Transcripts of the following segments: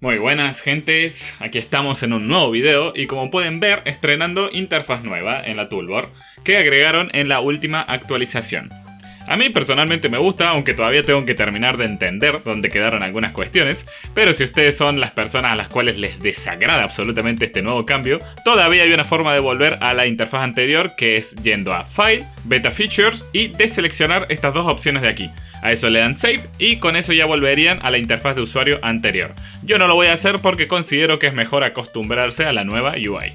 Muy buenas gentes, aquí estamos en un nuevo video y como pueden ver estrenando interfaz nueva en la toolbar que agregaron en la última actualización. A mí personalmente me gusta, aunque todavía tengo que terminar de entender dónde quedaron algunas cuestiones, pero si ustedes son las personas a las cuales les desagrada absolutamente este nuevo cambio, todavía hay una forma de volver a la interfaz anterior, que es yendo a File, Beta Features y deseleccionar estas dos opciones de aquí. A eso le dan Save y con eso ya volverían a la interfaz de usuario anterior. Yo no lo voy a hacer porque considero que es mejor acostumbrarse a la nueva UI.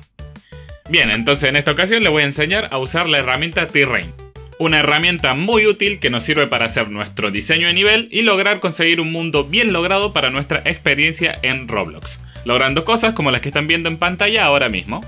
Bien, entonces en esta ocasión les voy a enseñar a usar la herramienta Terrain. Una herramienta muy útil que nos sirve para hacer nuestro diseño de nivel y lograr conseguir un mundo bien logrado para nuestra experiencia en Roblox, logrando cosas como las que están viendo en pantalla ahora mismo.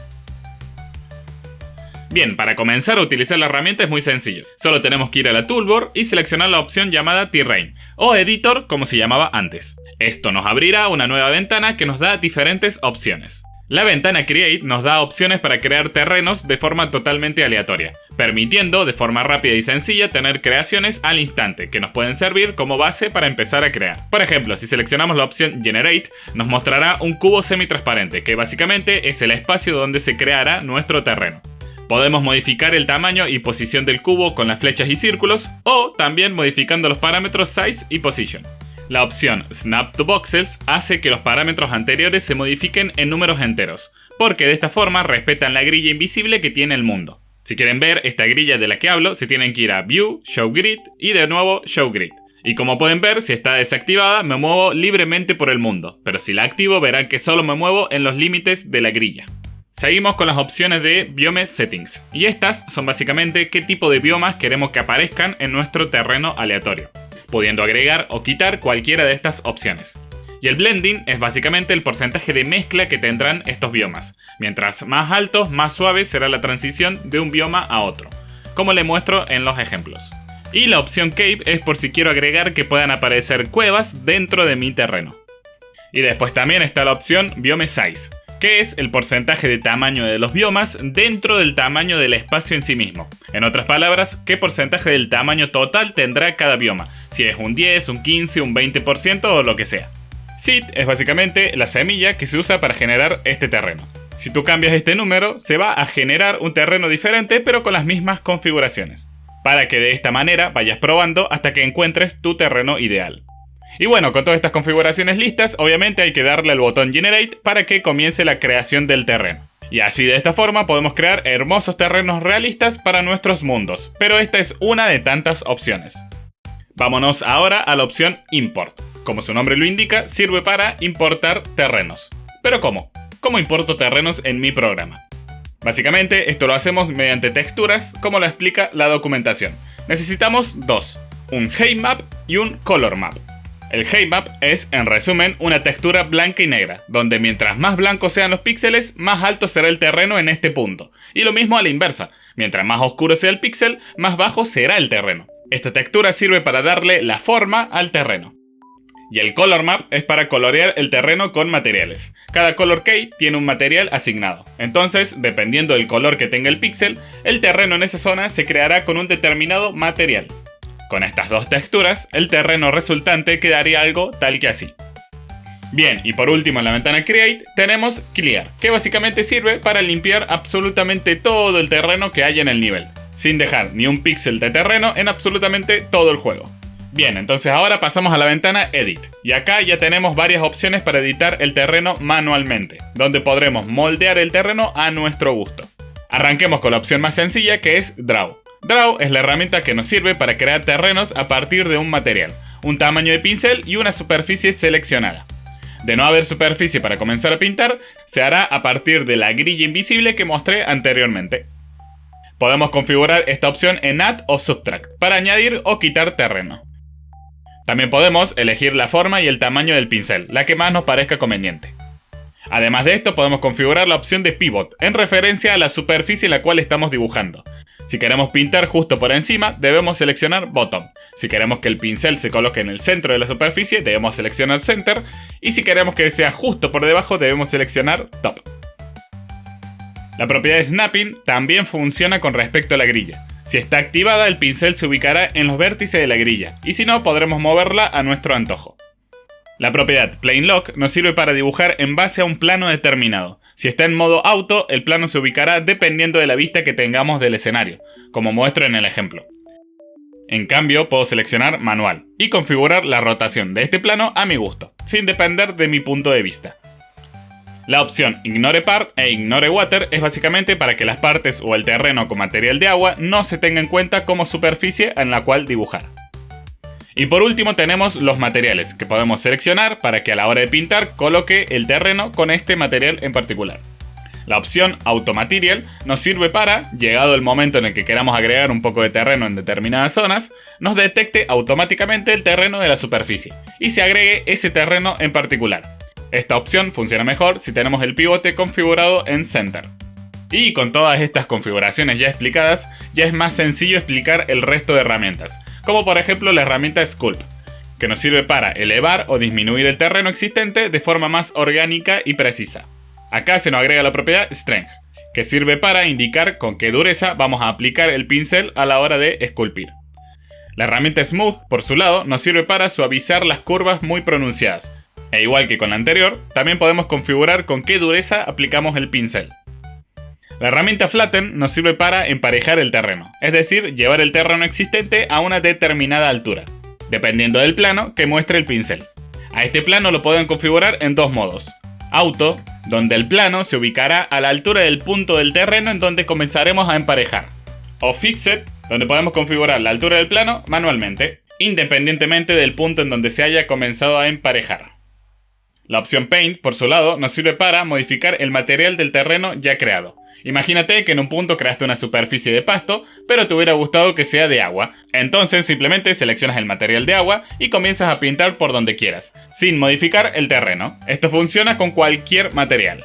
Bien, para comenzar a utilizar la herramienta es muy sencillo. Solo tenemos que ir a la toolbar y seleccionar la opción llamada Terrain, o Editor como se llamaba antes. Esto nos abrirá una nueva ventana que nos da diferentes opciones. La ventana Create nos da opciones para crear terrenos de forma totalmente aleatoria, permitiendo de forma rápida y sencilla tener creaciones al instante, que nos pueden servir como base para empezar a crear. Por ejemplo, si seleccionamos la opción Generate, nos mostrará un cubo semitransparente, que básicamente es el espacio donde se creará nuestro terreno. Podemos modificar el tamaño y posición del cubo con las flechas y círculos, o también modificando los parámetros Size y Position. La opción Snap to Voxels hace que los parámetros anteriores se modifiquen en números enteros, porque de esta forma respetan la grilla invisible que tiene el mundo. Si quieren ver esta grilla de la que hablo, se tienen que ir a View, Show Grid y de nuevo Show Grid. Y como pueden ver, si está desactivada me muevo libremente por el mundo, pero si la activo verán que solo me muevo en los límites de la grilla. Seguimos con las opciones de Biome Settings, y estas son básicamente qué tipo de biomas queremos que aparezcan en nuestro terreno aleatorio, pudiendo agregar o quitar cualquiera de estas opciones. Y el blending es básicamente el porcentaje de mezcla que tendrán estos biomas. Mientras más alto, más suave será la transición de un bioma a otro, como le muestro en los ejemplos. Y la opción Cave es por si quiero agregar que puedan aparecer cuevas dentro de mi terreno. Y después también está la opción Biome Size, que es el porcentaje de tamaño de los biomas dentro del tamaño del espacio en sí mismo. En otras palabras, qué porcentaje del tamaño total tendrá cada bioma, si es un 10, un 15, un 20% o lo que sea. Seed es básicamente la semilla que se usa para generar este terreno. Si tú cambias este número, se va a generar un terreno diferente pero con las mismas configuraciones, para que de esta manera vayas probando hasta que encuentres tu terreno ideal. Y bueno, con todas estas configuraciones listas, obviamente hay que darle al botón Generate para que comience la creación del terreno. Y así de esta forma podemos crear hermosos terrenos realistas para nuestros mundos, pero esta es una de tantas opciones. Vámonos ahora a la opción Import. Como su nombre lo indica, sirve para importar terrenos. ¿Pero cómo? ¿Cómo importo terrenos en mi programa? Básicamente esto lo hacemos mediante texturas, como lo explica la documentación. Necesitamos dos, un Height Map y un Color Map. El Height Map es, en resumen, una textura blanca y negra, donde mientras más blancos sean los píxeles, más alto será el terreno en este punto. Y lo mismo a la inversa, mientras más oscuro sea el píxel, más bajo será el terreno. Esta textura sirve para darle la forma al terreno. Y el Color Map es para colorear el terreno con materiales. Cada Color Key tiene un material asignado. Entonces, dependiendo del color que tenga el píxel, el terreno en esa zona se creará con un determinado material. Con estas dos texturas, el terreno resultante quedaría algo tal que así. Bien, y por último en la ventana Create tenemos Clear, que básicamente sirve para limpiar absolutamente todo el terreno que haya en el nivel, sin dejar ni un píxel de terreno en absolutamente todo el juego. Bien, entonces ahora pasamos a la ventana Edit, y acá ya tenemos varias opciones para editar el terreno manualmente, donde podremos moldear el terreno a nuestro gusto. Arranquemos con la opción más sencilla, que es Draw. Draw es la herramienta que nos sirve para crear terrenos a partir de un material, un tamaño de pincel y una superficie seleccionada. De no haber superficie para comenzar a pintar, se hará a partir de la grilla invisible que mostré anteriormente. Podemos configurar esta opción en Add o Subtract para añadir o quitar terreno. También podemos elegir la forma y el tamaño del pincel, la que más nos parezca conveniente. Además de esto, podemos configurar la opción de Pivot, en referencia a la superficie en la cual estamos dibujando. Si queremos pintar justo por encima, debemos seleccionar Bottom. Si queremos que el pincel se coloque en el centro de la superficie, debemos seleccionar Center. Y si queremos que sea justo por debajo, debemos seleccionar Top. La propiedad de Snapping también funciona con respecto a la grilla. Si está activada, el pincel se ubicará en los vértices de la grilla, y si no, podremos moverla a nuestro antojo. La propiedad PlaneLock nos sirve para dibujar en base a un plano determinado. Si está en modo auto, el plano se ubicará dependiendo de la vista que tengamos del escenario, como muestro en el ejemplo. En cambio, puedo seleccionar manual y configurar la rotación de este plano a mi gusto, sin depender de mi punto de vista. La opción Ignore Part e Ignore Water es básicamente para que las partes o el terreno con material de agua no se tenga en cuenta como superficie en la cual dibujar. Y por último tenemos los materiales, que podemos seleccionar para que a la hora de pintar coloque el terreno con este material en particular. La opción Auto Material nos sirve para, llegado el momento en el que queramos agregar un poco de terreno en determinadas zonas, nos detecte automáticamente el terreno de la superficie y se agregue ese terreno en particular. Esta opción funciona mejor si tenemos el pivote configurado en Center. Y con todas estas configuraciones ya explicadas, ya es más sencillo explicar el resto de herramientas, como por ejemplo la herramienta Sculpt, que nos sirve para elevar o disminuir el terreno existente de forma más orgánica y precisa. Acá se nos agrega la propiedad Strength, que sirve para indicar con qué dureza vamos a aplicar el pincel a la hora de esculpir. La herramienta Smooth, por su lado, nos sirve para suavizar las curvas muy pronunciadas. E igual que con la anterior, también podemos configurar con qué dureza aplicamos el pincel. La herramienta Flatten nos sirve para emparejar el terreno, es decir, llevar el terreno existente a una determinada altura, dependiendo del plano que muestre el pincel. A este plano lo pueden configurar en dos modos. Auto, donde el plano se ubicará a la altura del punto del terreno en donde comenzaremos a emparejar. O Fixed, donde podemos configurar la altura del plano manualmente, independientemente del punto en donde se haya comenzado a emparejar. La opción Paint, por su lado, nos sirve para modificar el material del terreno ya creado. Imagínate que en un punto creaste una superficie de pasto, pero te hubiera gustado que sea de agua. Entonces simplemente seleccionas el material de agua y comienzas a pintar por donde quieras, sin modificar el terreno. Esto funciona con cualquier material.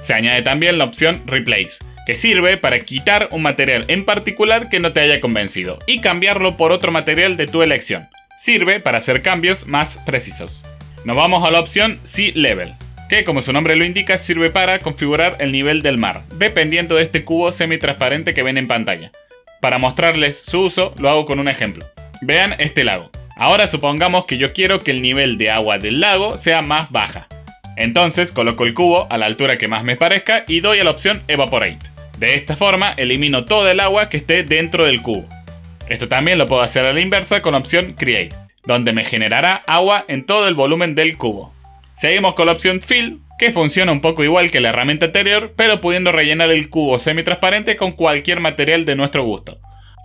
Se añade también la opción Replace, que sirve para quitar un material en particular que no te haya convencido y cambiarlo por otro material de tu elección. Sirve para hacer cambios más precisos. Nos vamos a la opción Sea Level, que como su nombre lo indica sirve para configurar el nivel del mar, dependiendo de este cubo semitransparente que ven en pantalla. Para mostrarles su uso lo hago con un ejemplo. Vean este lago. Ahora supongamos que yo quiero que el nivel de agua del lago sea más baja. Entonces coloco el cubo a la altura que más me parezca y doy a la opción Evaporate. De esta forma elimino todo el agua que esté dentro del cubo. Esto también lo puedo hacer a la inversa con la opción Create, donde me generará agua en todo el volumen del cubo. Seguimos con la opción Fill, que funciona un poco igual que la herramienta anterior, pero pudiendo rellenar el cubo semitransparente con cualquier material de nuestro gusto.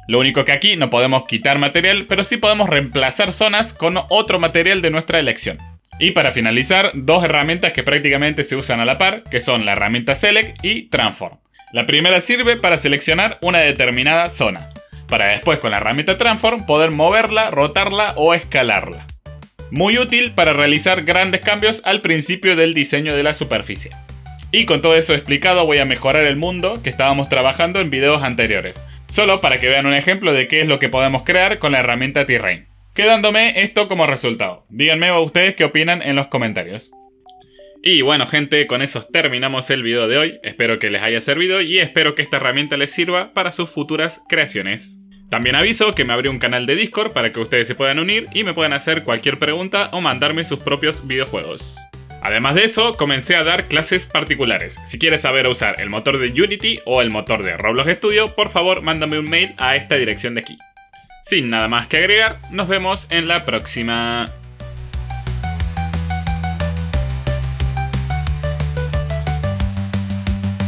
Lo único que aquí no podemos quitar material, pero sí podemos reemplazar zonas con otro material de nuestra elección. Y para finalizar, dos herramientas que prácticamente se usan a la par, que son la herramienta Select y Transform. La primera sirve para seleccionar una determinada zona, para después con la herramienta Transform poder moverla, rotarla o escalarla. Muy útil para realizar grandes cambios al principio del diseño de la superficie. Y con todo eso explicado voy a mejorar el mundo que estábamos trabajando en videos anteriores, solo para que vean un ejemplo de qué es lo que podemos crear con la herramienta Terrain, quedándome esto como resultado. Díganme ustedes qué opinan en los comentarios. Y bueno gente, con eso terminamos el video de hoy, espero que les haya servido y espero que esta herramienta les sirva para sus futuras creaciones. También aviso que me abrí un canal de Discord para que ustedes se puedan unir y me puedan hacer cualquier pregunta o mandarme sus propios videojuegos. Además de eso, comencé a dar clases particulares. Si quieres saber usar el motor de Unity o el motor de Roblox Studio, por favor mándame un mail a esta dirección de aquí. Sin nada más que agregar, nos vemos en la próxima.